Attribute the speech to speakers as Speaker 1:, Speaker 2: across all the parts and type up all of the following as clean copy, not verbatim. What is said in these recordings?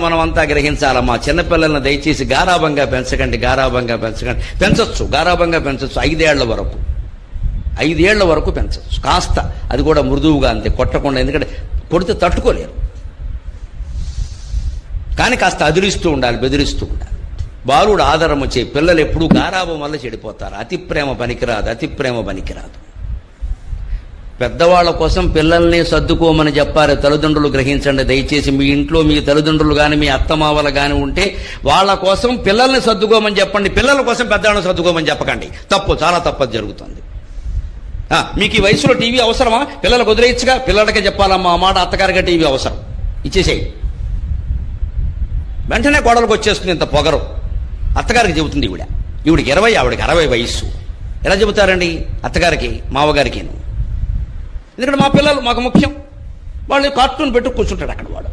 Speaker 1: మనం అంతా గ్రహించాలమ్మా. చిన్నపిల్లల్ని దయచేసి గారాబంగా పెంచకండి, గారాబంగా పెంచకండి. పెంచొచ్చు, గారాబంగా పెంచొచ్చు 5 ఏళ్ల వరకు, 5 ఏళ్ల వరకు పెంచొచ్చు కాస్త, అది కూడా మృదువుగా, అంతే, కొట్టకుండా. ఎందుకంటే కొడితే తట్టుకోలేరు. కానీ కాస్త అదిరిస్తూ ఉండాలి, బెదిరిస్తూ ఉండాలి. బాలుడు ఆదరము చేయి. పిల్లలు ఎప్పుడూ గారాబం వల్ల చెడిపోతారు. అతి ప్రేమ పనికిరాదు, అతి ప్రేమ పనికిరాదు. పెద్దవాళ్ల కోసం పిల్లల్ని సర్దుకోమని చెప్పారు తల్లిదండ్రులు. గ్రహించండి దయచేసి. మీ ఇంట్లో మీ తల్లిదండ్రులు కానీ మీ అత్తమావలు కానీ ఉంటే వాళ్ళ కోసం పిల్లల్ని సర్దుకోమని చెప్పండి. పిల్లల కోసం పెద్దవాళ్ళని సర్దుకోమని చెప్పకండి. తప్పు, చాలా తప్పది జరుగుతుంది. మీకు ఈ వయసులో టీవీ అవసరమా? పిల్లలకు వదిలేయచ్చుగా. పిల్లలకే చెప్పాలమ్మా ఆ మాట, అత్తగారిగా టీవీ అవసరం, ఇచ్చేసేయి. వెంటనే కోడలకు వచ్చేస్తుంది ఇంత పొగరు. అత్తగారికి చెబుతుంది ఈవిడికి 20, ఆవిడికి 60 వయస్సు. ఎలా చెబుతారండి అత్తగారికి, మావగారికి? ఎందుకంటే మా పిల్లలు మాకు ముఖ్యం. వాళ్ళు కార్టూన్ పెట్టు కూర్చుంటాడు అక్కడ.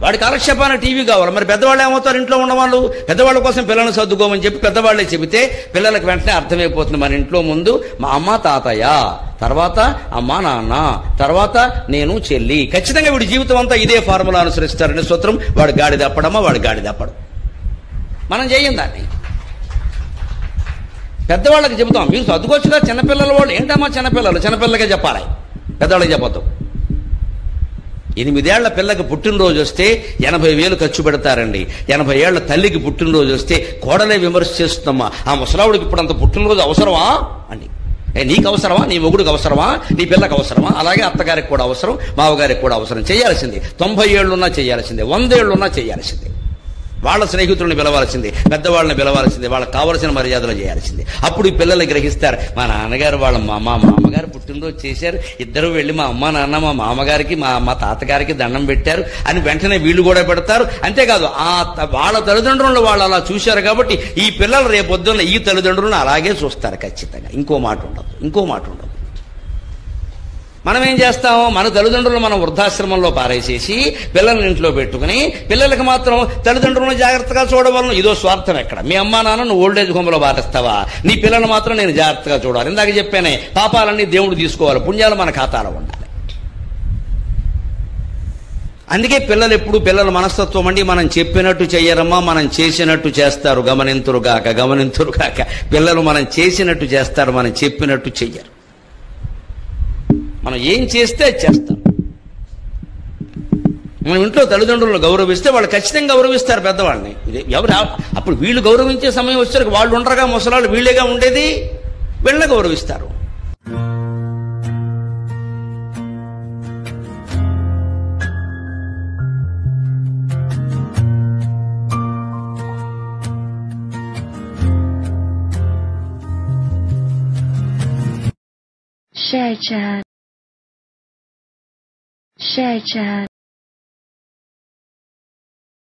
Speaker 1: వాడి కాలక్షేపానికి టీవీ కావాలి. మరి పెద్దవాళ్ళు ఏమవుతారు? ఇంట్లో ఉన్నవాళ్ళు పెద్దవాళ్ళ కోసం పిల్లల్ని సర్దుకోమని చెప్పి పెద్దవాళ్ళే చెబితే పిల్లలకు వెంటనే అర్థమైపోతుంది. మన ఇంట్లో ముందు మా అమ్మ తాతయ్య, తర్వాత అమ్మ నాన్న, తర్వాత నేను చెల్లి. ఖచ్చితంగా వీడి జీవితం అంతా ఇదే ఫార్ములా అనుసరిస్తారని సూత్రం. వాడు గాడి తప్పడమా, వాడు గాడి తప్పడు. మనం చేయం దాన్ని. పెద్దవాళ్ళకి చెబుతాం, మీరు సర్దుకోవచ్చుగా. చిన్నపిల్లల వాళ్ళు ఏంటమ్మా చిన్నపిల్లలు, చిన్నపిల్లలకే చెప్పాలి, పెద్దవాళ్ళకి చెప్పొద్దు. 8 ఏళ్ల పిల్లకి పుట్టినరోజు వస్తే 80,000 ఖర్చు పెడతారండి. 80 ఏళ్ల తల్లికి పుట్టినరోజు వస్తే కోడలే విమర్శ చేస్తుందమ్మా, ఆ ముసలావుడికి ఇప్పుడు అంత పుట్టినరోజు అవసరమా అండి. నీకు అవసరమా, నీ మొగుడికి అవసరమా, నీ పిల్లకి అవసరమా? అలాగే అత్తగారికి కూడా అవసరం, మావగారికి కూడా అవసరం. చేయాల్సింది. 90 ఏళ్లున్నా చేయాల్సిందే, 100 ఏళ్లున్నా చేయాల్సిందే. వాళ్ళ స్నేహితులను పిలవాల్సిందే, పెద్దవాళ్ళని పిలవాల్సిందే, వాళ్ళకి కావలసిన మర్యాదలు చేయాల్సిందే. అప్పుడు ఈ పిల్లలు గ్రహిస్తారు, మా నాన్నగారు వాళ్ళ మా మామగారు పుట్టినరోజు చేశారు, ఇద్దరు వెళ్ళి మా అమ్మ నాన్న మా మామగారికి మా తాతగారికి దండం పెట్టారు అని వెంటనే వీళ్ళు కూడా పెడతారు. అంతేకాదు వాళ్ళ తల్లిదండ్రులను వాళ్ళు అలా చూశారు కాబట్టి ఈ పిల్లలు రేపొద్దున్న ఈ తల్లిదండ్రులను అలాగే చూస్తారు ఖచ్చితంగా. ఇంకో మాట ఉండదు. మనం ఏం చేస్తాం? మన తల్లిదండ్రులు మనం వృద్ధాశ్రమంలో పారేసేసి పిల్లల్ని ఇంట్లో పెట్టుకుని పిల్లలకి మాత్రం తల్లిదండ్రులను జాగ్రత్తగా చూడవలను. ఇదో స్వార్థం. ఎక్కడ మీ అమ్మా నాన్న నువ్వు ఓల్డేజ్ హోమ్లో పారేస్తావా? నీ పిల్లలు మాత్రం నేను జాగ్రత్తగా చూడాలి. ఇందాక చెప్పానే, పాపాలన్నీ దేవుడు తీసుకోవాలి, పుణ్యాలు మన ఖాతాలో ఉండాలి. అందుకే పిల్లలు ఎప్పుడు పిల్లల మనస్తత్వం అండి, మనం చెప్పినట్టు చెయ్యరమ్మా, మనం చేసినట్టు చేస్తారు. గమనింతురుగాక. పిల్లలు మనం చేసినట్టు చేస్తారు, మనం చెప్పినట్టు చెయ్యరు. మనం ఏం చేస్తే చేస్తాం. మనం ఇంట్లో తల్లిదండ్రులను గౌరవిస్తే వాళ్ళు ఖచ్చితంగా గౌరవిస్తారు పెద్దవాళ్ళని. ఎవరు అప్పుడు వీళ్ళు గౌరవించే సమయం వచ్చేసరికి వాళ్ళు ఉండరుగా, ముసలాళ్ళు వీళ్ళేగా ఉండేది, వీళ్ళని గౌరవిస్తారు.
Speaker 2: Share chat.